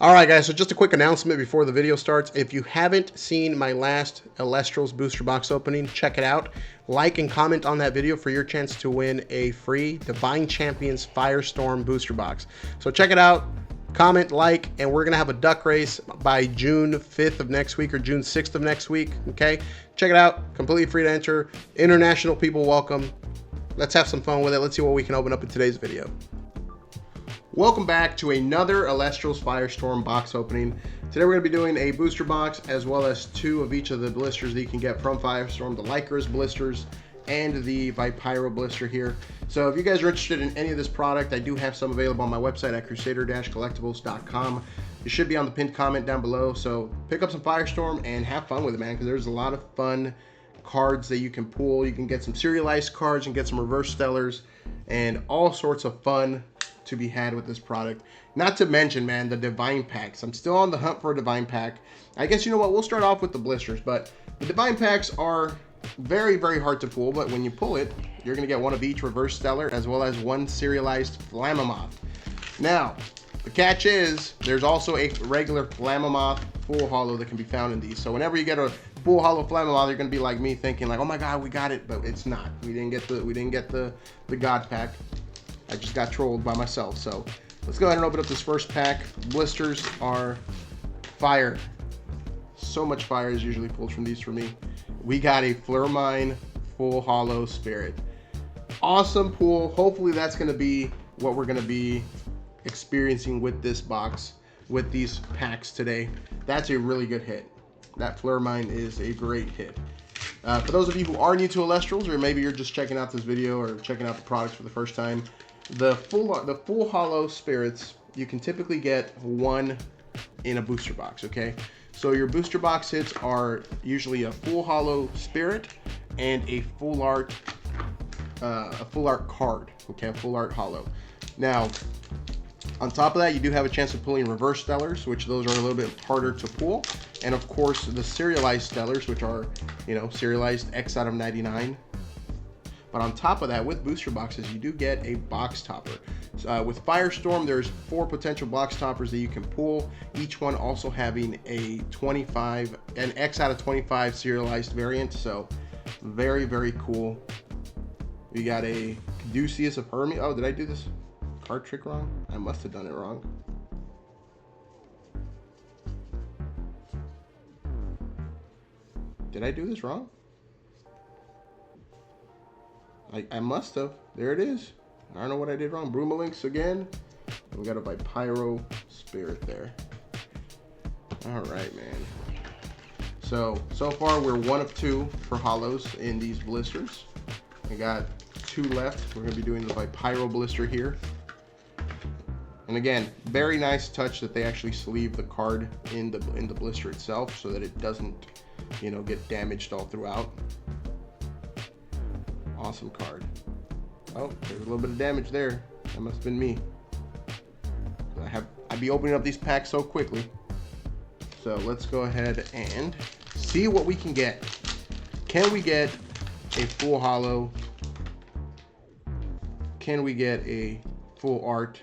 All right, guys, so just a quick announcement before the video starts. If you haven't seen my last Elestrals booster box opening, check it out. Like and comment on that video for your chance to win a free Divine Champions Firestorm booster box. So check it out, comment, like, and we're going to have a duck race by June 5th of next week or June 6th of next week, okay? Check it out, completely free to enter. International people welcome. Let's have some fun with it. Let's see what we can open up in today's video. Welcome back to another Elestrals Firestorm box opening. Today we're going to be doing a booster box as well as two of each of the blisters that you can get from Firestorm, the Lycra's blisters and the Vipyro blister here. So if you guys are interested in any of this product, I do have some available on my website at crusader-collectibles.com. It should be on the pinned comment down below. So pick up some Firestorm and have fun with it, man, because there's a lot of fun cards that you can pull. You can get some serialized cards and get some reverse stellars and all sorts of fun to be had with this product. Not to mention, man, the Divine Packs. I'm still on the hunt for a Divine Pack. I guess, you know what, we'll start off with the blisters, but the Divine Packs are very, very hard to pull, but when you pull it, you're going to get one of each reverse stellar as well as one serialized Flammoth. Now, the catch is there's also a regular Flammoth full holo that can be found in these. So whenever you get a full holo Flammoth, you're going to be like me thinking like, oh my god, we got it, but it's not. We didn't get the God Pack. I just got trolled by myself. So let's go ahead and open up this first pack. Blisters are fire. So much fire is usually pulled from these for me. We got a Flurmine full holo spirit. Awesome pull. Hopefully that's going to be what we're going to be experiencing with this box, with these packs today. That's a really good hit. That Flurmine is a great hit. For those of you who are new to Elestrals, or maybe you're just checking out this video or checking out the products for the first time, the full holo spirits, you can typically get one in a booster box, okay? So your booster box hits are usually a full holo spirit and a full art card, okay? A full art holo. Now, on top of that, you do have a chance of pulling reverse stellars, which those are a little bit harder to pull. And of course, the serialized stellars, which are, you know, serialized X out of 99. But on top of that, with booster boxes, you do get a box topper. With Firestorm, there's 4 potential box toppers that you can pull, each one also having an X out of 25 serialized variant. So very, very cool. We got a Caduceus of Hermes. Oh, did I do this card trick wrong? I must have done it wrong. Did I do this wrong? I must have. There it is. I don't know what I did wrong. Broomalinx again. We got a Vipyro spirit there. All right, man. So far we're 1 of 2 for holos in these blisters. We got 2 left. We're gonna be doing the Vipyro blister here. And again, very nice touch that they actually sleeve the card in the blister itself so that it doesn't, you know, get damaged all throughout. Awesome card. Oh, there's a little bit of damage there. That must have been me. I'd be opening up these packs so quickly. So let's go ahead and see what we can get. Can we get a full holo? Can we get a full art?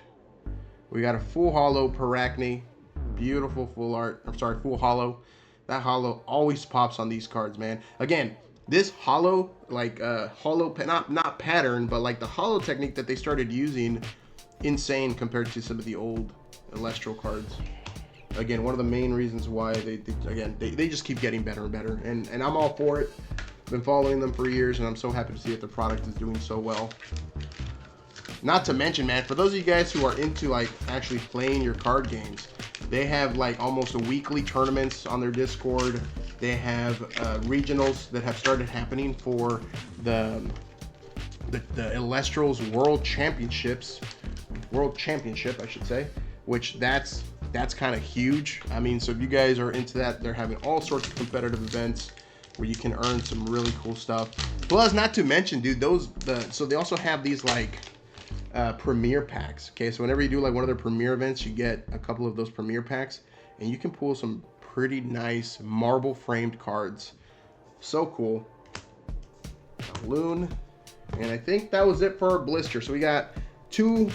We got a full holo Paracne. Beautiful full art. I'm sorry, full holo. That holo always pops on these cards, man. Again, this holo, like not pattern, but like the holo technique that they started using, insane compared to some of the old Elestral cards. Again, one of the main reasons why they just keep getting better and better, and I'm all for it. Been following them for years, and I'm so happy to see that the product is doing so well. Not to mention, man, for those of you guys who are into like actually playing your card games, they have like almost a weekly tournaments on their Discord. They have regionals that have started happening for the Elestrals World Championship, I should say, which that's kind of huge. I mean, so if you guys are into that, they're having all sorts of competitive events where you can earn some really cool stuff. Plus, not to mention, dude, so they also have these like premiere packs. Okay, so whenever you do like one of their premiere events, you get a couple of those premiere packs, and you can pull some pretty nice marble framed cards. So cool. Loon. And I think that was it for our blister. So we got 2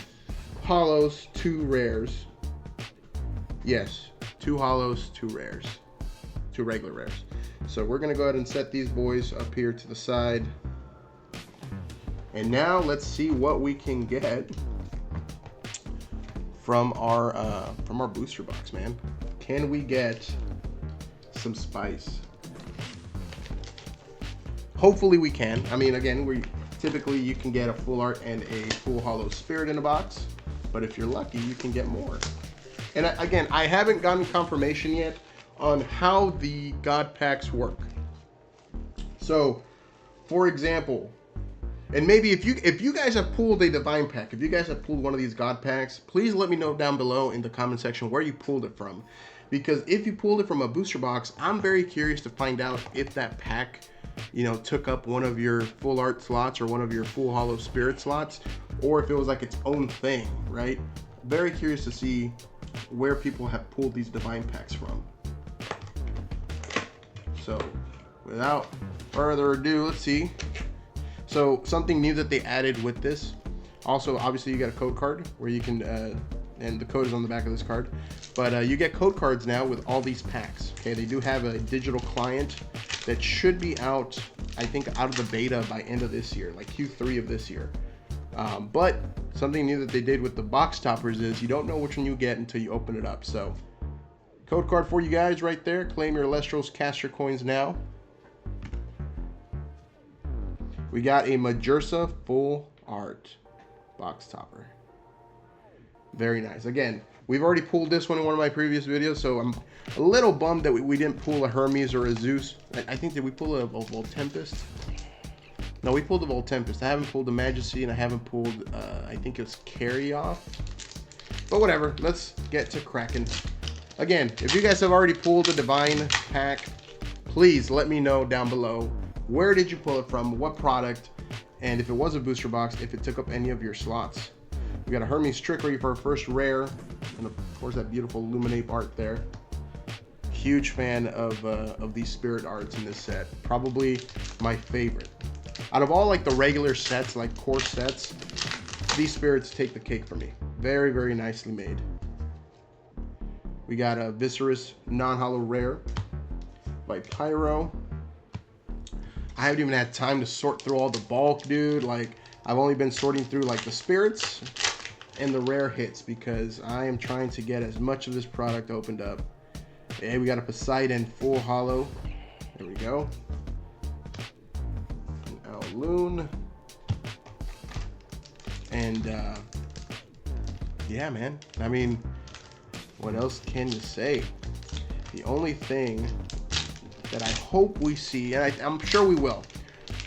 holos, 2 rares. Yes, 2 holos, 2 rares, 2 regular rares. So we're gonna go ahead and set these boys up here to the side. And now let's see what we can get from our booster box, man. Can we get some spice? Hopefully we can. I mean, again, typically you can get a full art and a full holo spirit in a box, but if you're lucky, you can get more. And again, I haven't gotten confirmation yet on how the God packs work. So, for example, and maybe if you guys have pulled a divine pack, if you guys have pulled one of these God packs, please let me know down below in the comment section where you pulled it from. Because if you pulled it from a booster box, I'm very curious to find out if that pack, you know, took up one of your full art slots or one of your full holo spirit slots, or if it was like its own thing, right? Very curious to see where people have pulled these divine packs from. So, without further ado, let's see. So, something new that they added with this. Also, obviously, you got a code card where you can, and the code is on the back of this card. But you get code cards now with all these packs. Okay, they do have a digital client that should be out, I think, out of the beta by end of this year, like Q3 of this year. But something new that they did with the box toppers is you don't know which one you get until you open it up. So, code card for you guys right there. Claim your Elestrals caster coins now. We got a Majersa full art box topper. Very nice. Again, we've already pulled this one in one of my previous videos, so I'm a little bummed that we didn't pull a Hermes or a Zeus. I think, did we pull a Voltempest? No, we pulled a Voltempest. I haven't pulled a Majesty, and I haven't pulled, I think it was Carry Off. But whatever, let's get to cracking. Again, if you guys have already pulled a Divine pack, please let me know down below. Where did you pull it from? What product? And if it was a booster box, if it took up any of your slots. We got a Hermes Trickery for our first rare, and of course that beautiful Luminate art there. Huge fan of these spirit arts in this set. Probably my favorite. Out of all like the regular sets, like core sets, these spirits take the cake for me. Very, very nicely made. We got a Viserys non-holo rare by Pyro. I haven't even had time to sort through all the bulk, dude. Like, I've only been sorting through like the spirits and the rare hits because I am trying to get as much of this product opened up. Okay, we got a Poseidon full holo. There we go. An Owloon. And yeah, man. I mean, what else can you say? The only thing that I hope we see, and I'm sure we will.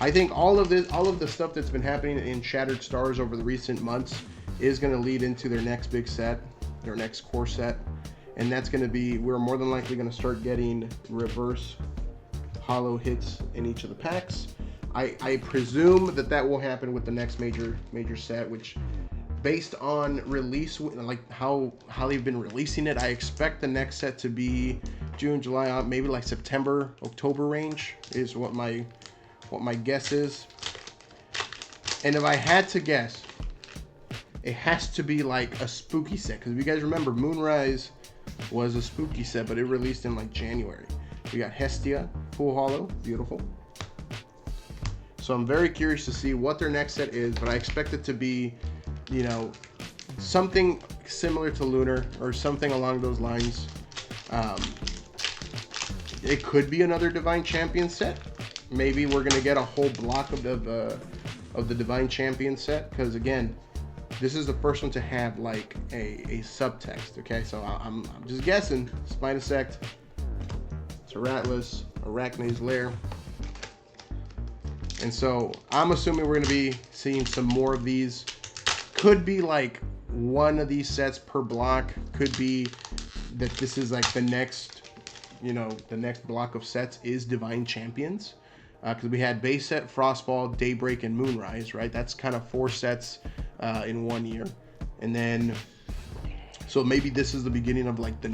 I think all of the stuff that's been happening in Shattered Stars over the recent months is going to lead into their next big set, their next core set, and that's going to be, we're more than likely going to start getting reverse holo hits in each of the packs. I presume that will happen with the next major set, which, based on release, like how they've been releasing it, I expect the next set to be June, July, maybe like September, October range is what my guess is. And if I had to guess, it has to be like a spooky set, because if you guys remember, Moonrise was a spooky set, but it released in like January. We got Hestia full holo, beautiful. So I'm very curious to see what their next set is, but I expect it to be, you know, something similar to Lunar or something along those lines. It could be another Divine Champion set. Maybe we're gonna get a whole block of the Divine Champion set, because again, this is the first one to have like a subtext. Okay, so I'm just guessing. Spinosect, Rattless, Arachne's Lair. And so I'm assuming we're going to be seeing some more of these. Could be like one of these sets per block. Could be that this is like the next, you know, the next block of sets is Divine Champions. Because we had base set, Frostfall, Daybreak, and Moonrise, right? That's kind of 4 sets in 1 year. And then, so maybe this is the beginning of like the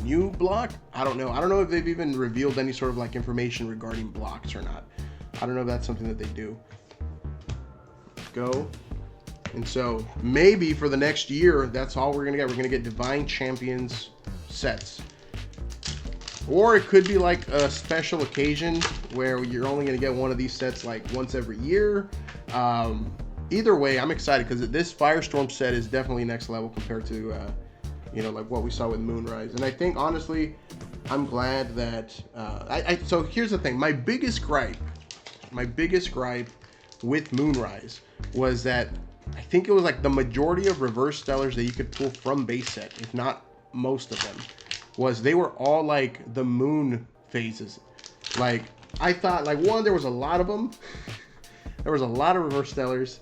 new block. I don't know. I don't know if they've even revealed any sort of like information regarding blocks or not. I don't know if that's something that they do. Go. And so maybe for the next year, that's all we're gonna get. We're gonna get Divine Champions sets. Or it could be like a special occasion where you're only gonna get one of these sets like once every year. Either way, I'm excited because this Firestorm set is definitely next level compared to you know, like what we saw with Moonrise. And I think honestly, I'm glad that so here's the thing. My biggest gripe with Moonrise was that I think it was like the majority of reverse stellars that you could pull from base set, if not most of them, was they were all like the moon phases. Like I thought, like one, there was a lot of them. There was a lot of reverse stellars,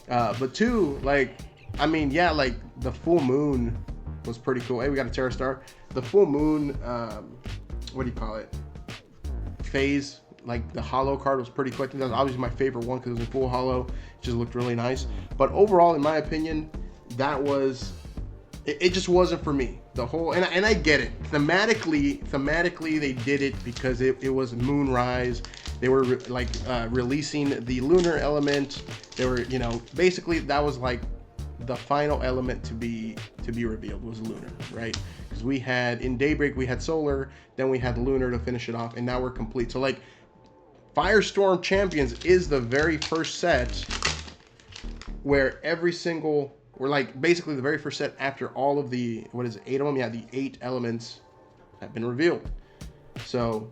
but two, like I mean, yeah, like the full moon was pretty cool. Hey, we got a Terra Star. The full moon, what do you call it? Phase. Like the hollow card was pretty cool. I think that was obviously my favorite one because it was in full hollow. It just looked really nice. But overall, in my opinion, that was it just wasn't for me. The whole and I get it. Thematically they did it because it was Moonrise. They were releasing the lunar element. They were, you know, basically that was like the final element to be revealed was lunar, right? Because we had in Daybreak we had solar, then we had lunar to finish it off, and now we're complete. So like Firestorm Champions is the very first set where we're like basically the very first set after all of the, what is it, 8 of them? Yeah, the 8 elements have been revealed. So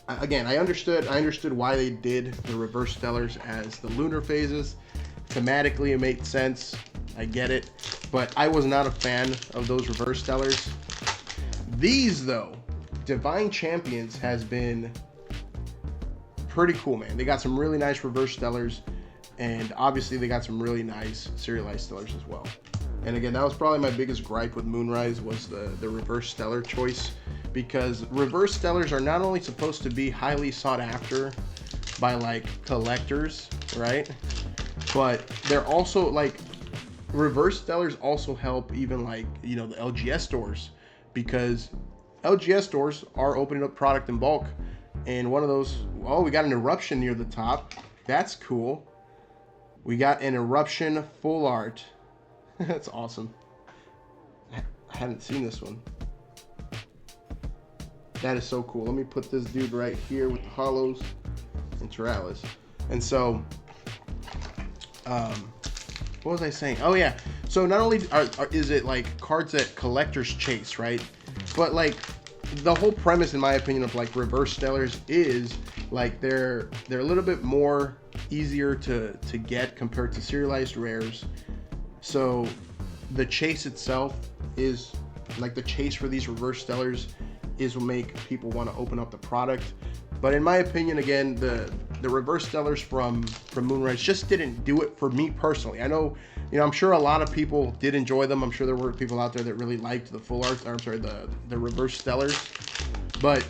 again, I understood why they did the reverse stellars as the lunar phases. Thematically, it made sense. I get it, but I was not a fan of those reverse stellars. These though, Divine Champions has been pretty cool, man. They got some really nice reverse stellars, and obviously they got some really nice serialized stellars as well. And again, that was probably my biggest gripe with Moonrise was the reverse stellar choice, because reverse stellars are not only supposed to be highly sought after by like collectors, right? But they're also like reverse stellars also help even like, you know, the LGS stores, because LGS stores are opening up product in bulk. And one of those, oh, we got an eruption near the top. That's cool. We got an eruption full art. That's awesome. I haven't seen this one. That is so cool. Let me put this dude right here with the hollows and Teralis. And so, what was I saying? Oh yeah. So not only is it like cards that collectors chase, right? But like the whole premise, in my opinion, of like reverse stellars is like they're a little bit more easier to get compared to serialized rares. So the chase itself is like the chase for these reverse stellars is what make people want to open up the product. But in my opinion, again, the reverse stellars from Moonrise just didn't do it for me personally. I know, you know, I'm sure a lot of people did enjoy them. I'm sure there were people out there that really liked the full art, or I'm sorry, the reverse stellars. But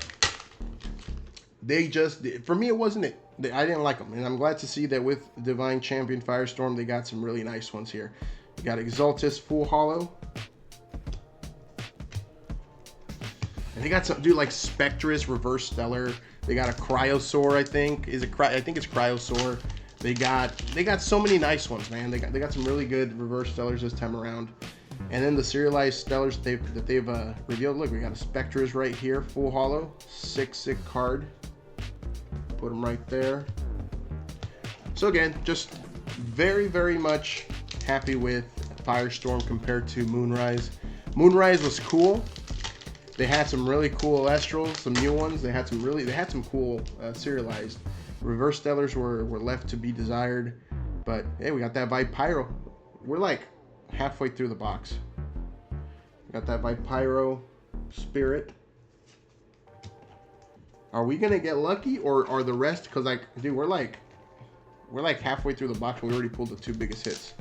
they just, for me, it wasn't it. I didn't like them. And I'm glad to see that with Divine Champion Firestorm, they got some really nice ones here. You got Exaltus full hollow. And they got some, dude, like Spectrus reverse stellar. They got a Cryosaur, I think. I think it's Cryosaur. They got so many nice ones, man. They got some really good reverse stellars this time around. And then the serialized stellars that they've revealed. Look, we got a Spectrus right here, full hollow, 6/6 card. Put them right there. So again, just very, very much happy with Firestorm compared to Moonrise. Moonrise was cool. They had some really cool Elestrals, some new ones. They had some cool serialized. Reverse stellars were left to be desired. But hey, we got that Vipyro. We're like halfway through the box. We got that Vipyro Spirit. Are we gonna get lucky, or are the rest? Because like, dude, we're like halfway through the box and we already pulled the 2 biggest hits.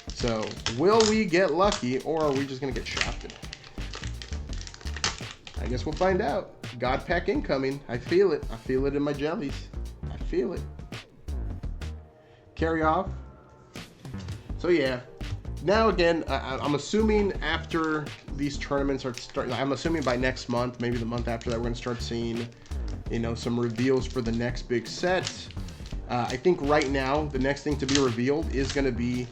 So will we get lucky, or are we just gonna get shafted? I guess we'll find out. God pack incoming. I feel it. I feel it in my jellies. I feel it. Carry off. So yeah. Now again, I'm assuming after these tournaments are starting, I'm assuming by next month, maybe the month after that, we're gonna start seeing, you know, some reveals for the next big set. I think right now the next thing to be revealed is going to be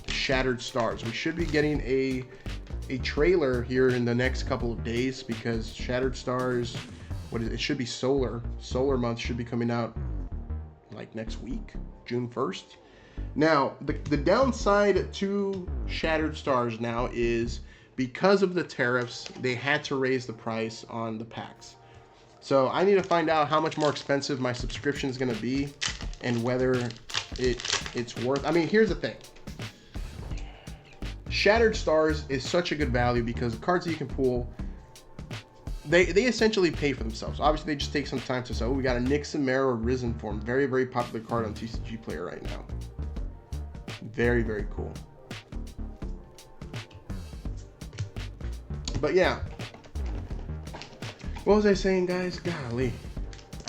Shattered Stars. We should be getting a trailer here in the next couple of days, because Shattered Stars, it should be solar month, should be coming out like next week, June 1st. Now, the downside to Shattered Stars now is because of the tariffs, they had to raise the price on the packs. So I need to find out how much more expensive my subscription is going to be and whether it's worth. I mean, here's the thing. Shattered Stars is such a good value because the cards that you can pull, they essentially pay for themselves. Obviously, they just take some time to sell. We got a Nixon Mara Risen form. Very, very popular card on TCG Player right now. Very, very cool. But yeah. What was I saying, guys? Golly.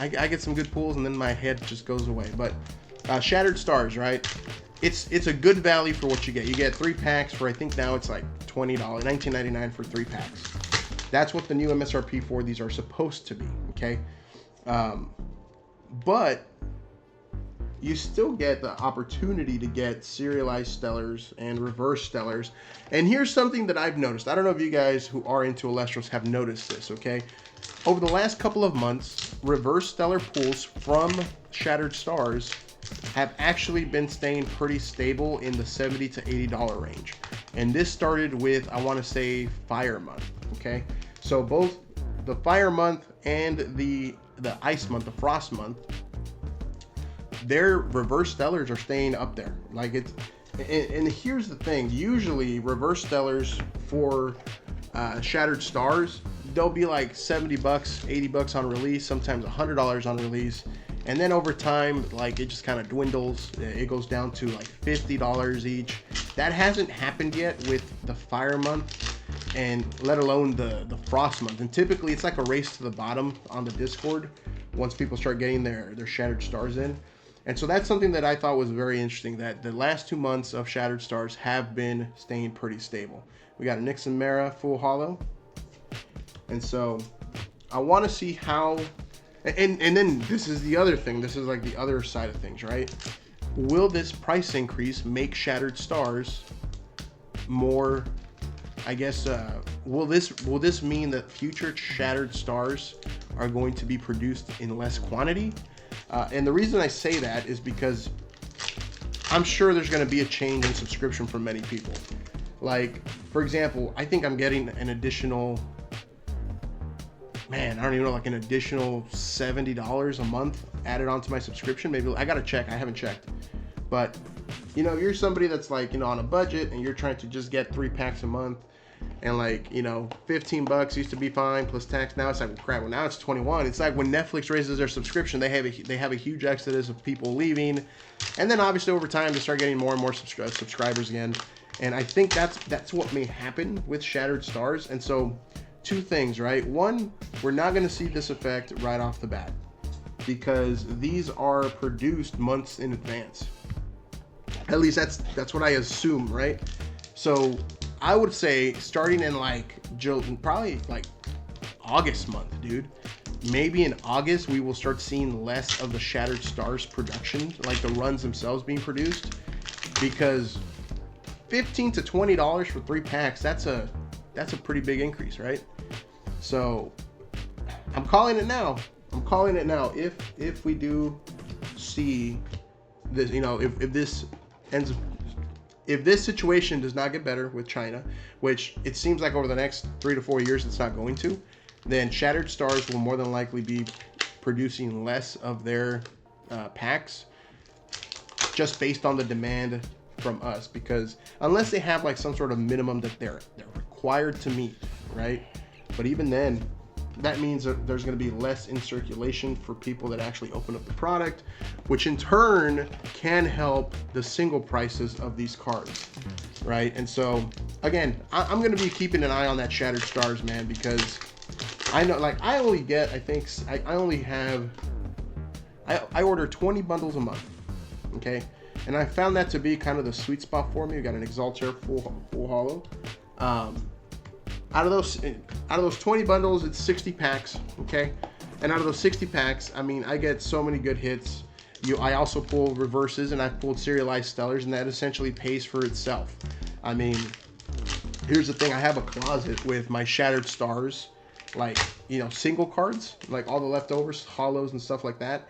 I get some good pulls and then my head just goes away. But Shattered Stars, right? It's a good value for what you get. You get 3 packs for, I think now it's like $20, $19.99 for 3 packs. That's what the new MSRP for these are supposed to be, okay? But you still get the opportunity to get serialized stellars and reverse stellars. And here's something that I've noticed. I don't know if you guys who are into Elestrals have noticed this, okay? Over the last couple of months, reverse stellar pools from Shattered Stars have actually been staying pretty stable in the $70 to $80 range. And this started with, I want to say, Fire Month, okay? So both the Fire Month and the Ice Month, the Frost Month, their reverse stellars are staying up there. Like it's, and here's the thing. Usually reverse stellars for Shattered Stars, they'll be like $70, $80 on release, sometimes $100 on release. And then over time, like, it just kind of dwindles. It goes down to like $50 each. That hasn't happened yet with the Fire Month, and let alone the Frost Month. And typically it's like a race to the bottom on the Discord once people start getting their Shattered Stars in. And so that's something that I thought was very interesting, that the last 2 months of Shattered Stars have been staying pretty stable. We got a Nixon Mara full holo. And so I want to see how, and then this is the other thing. This is like the other side of things, right? Will this price increase make Shattered Stars more, I guess, will this mean that future Shattered Stars are going to be produced in less quantity? And the reason I say that is because I'm sure there's going to be a change in subscription for many people. Like, for example, I think I'm getting an additional, man, I don't even know, like an additional $70 a month added onto my subscription. Maybe I got to check. I haven't checked. But, you know, you're somebody that's like, you know, on a budget and you're trying to just get 3 packs a month. And like, you know, $15 used to be fine plus tax. Now it's like, well, crap. Well, now it's 21. It's like when Netflix raises their subscription, they have a huge exodus of people leaving, and then obviously over time they start getting more and more subscribers again. And I think that's what may happen with Shattered Stars. And so, 2 things, right? One, we're not going to see this effect right off the bat because these are produced months in advance. At least that's what I assume, right? So I would say starting in like probably like August month, dude. Maybe in August we will start seeing less of the Shattered Stars production, like the runs themselves being produced, because $15 to $20 for 3 packs, that's a pretty big increase, right? So I'm calling it now. If we do see this, you know, if this situation does not get better with China, which it seems like over the next 3 to 4 years it's not going to, then Shattered Stars will more than likely be producing less of their packs, just based on the demand from us. Because unless they have like some sort of minimum that they're required to meet, right? But even then, that means that there's going to be less in circulation for people that actually open up the product, which in turn can help the single prices of these cards, right? And so, again, I'm going to be keeping an eye on that Shattered Stars, man, because I know, like, I order 20 bundles a month, okay? And I found that to be kind of the sweet spot for me. We got an Exalter full holo. Out of those 20 bundles, it's 60 packs, okay? And out of those 60 packs, I mean, I get so many good hits. I also pull reverses, and I've pulled serialized stellars, and that essentially pays for itself. I mean, here's the thing. I have a closet with my Shattered Stars, like, you know, single cards, like all the leftovers, hollows and stuff like that.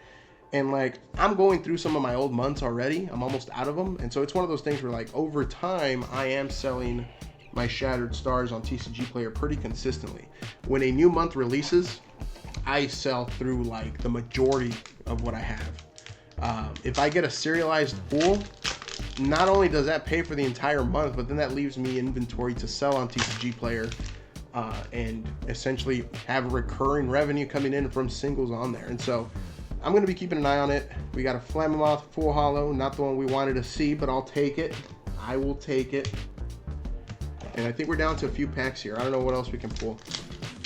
And like, I'm going through some of my old months already. I'm almost out of them. And so it's one of those things where like over time, I am selling my Shattered Stars on TCG Player pretty consistently. When a new month releases, I sell through like the majority of what I have. If I get a serialized pool, not only does that pay for the entire month, but then that leaves me inventory to sell on TCG Player and essentially have recurring revenue coming in from singles on there. And so I'm going to be keeping an eye on it. We got a Flammoth full hollow, not the one we wanted to see, but I'll take it. I will take it. And I think we're down to a few packs here. I don't know what else we can pull.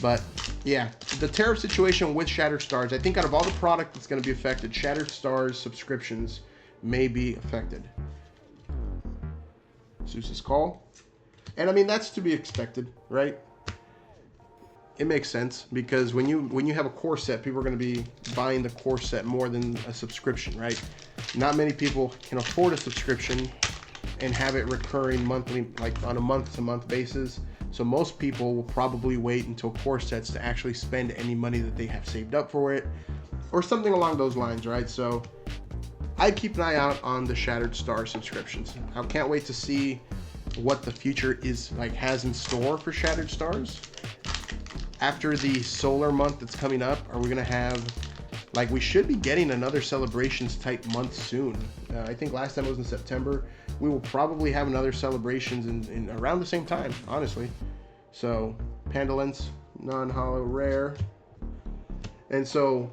But yeah, the tariff situation with Shattered Stars, I think out of all the product that's going to be affected, Shattered Stars subscriptions may be affected. Zeus's Call. And I mean, that's to be expected, right? It makes sense because when you have a core set, people are going to be buying the core set more than a subscription, right? Not many people can afford a subscription and have it recurring monthly, like on a month-to-month basis. So most people will probably wait until core sets to actually spend any money that they have saved up for it, or something along those lines, right? So I keep an eye out on the Shattered Star subscriptions. I can't wait to see what the future is like, has in store for Shattered Stars. After the solar month that's coming up, are we gonna have, like, we should be getting another celebrations type month soon. I think last time it was in September. We will probably have another celebrations in around the same time, honestly. So Pandalence, non-hollow rare. And so,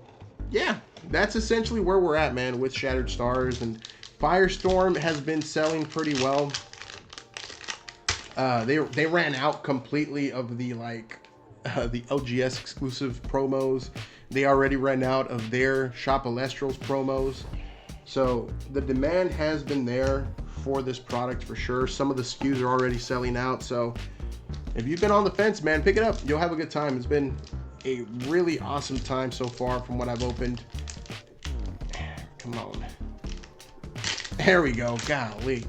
yeah, that's essentially where we're at, man, with Shattered Stars. And Firestorm has been selling pretty well. They ran out completely of the the LGS exclusive promos. They already ran out of their Shop Elestrals promos. So the demand has been there for this product for sure. Some of the SKUs are already selling out. So if you've been on the fence, man, pick it up. You'll have a good time. It's been a really awesome time so far from what I've opened. Come on. There we go. Golly.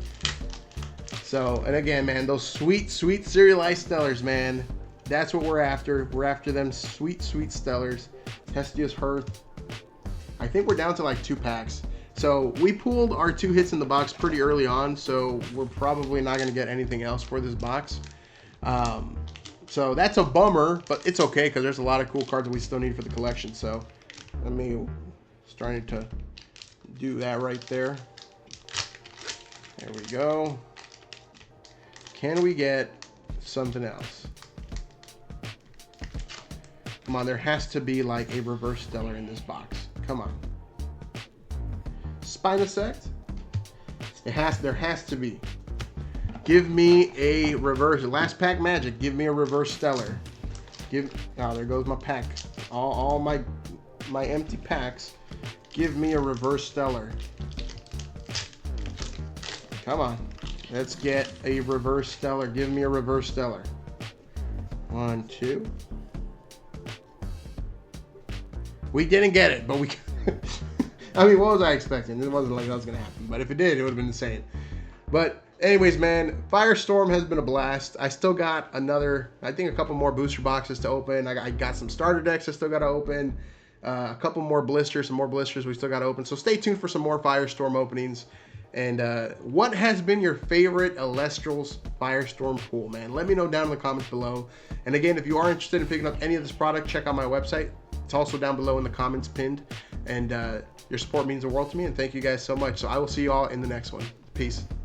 So, and again, man, those sweet, sweet serialized stellars, man. That's what we're after. We're after them sweet, sweet stellars. Testius Hearth. I think we're down to like 2 packs. So we pulled our 2 hits in the box pretty early on, so we're probably not going to get anything else for this box. So that's a bummer, but it's okay because there's a lot of cool cards that we still need for the collection. So let me starting to do that right there. There we go. Can we get something else? Come on, there has to be like a reverse stellar in this box. Come on. Spinosect? There has to be. Give me a reverse. Last pack magic. Give me a reverse stellar. Oh, there goes my pack. All my empty packs. Give me a reverse stellar. Come on. Let's get a reverse stellar. Give me a reverse stellar. 1, 2. We didn't get it, but we... I mean, what was I expecting? It wasn't like that was going to happen. But if it did, it would have been insane. But anyways, man, Firestorm has been a blast. I still got another, I think a couple more booster boxes to open. I got some starter decks I still got to open. A couple more blisters, some more blisters we still got to open. So stay tuned for some more Firestorm openings. And what has been your favorite Elestrals Firestorm pool, man? Let me know down in the comments below. And again, if you are interested in picking up any of this product, check out my website. It's also down below in the comments pinned. And your support means the world to me, and thank you guys so much. So I will see you all in the next one. Peace.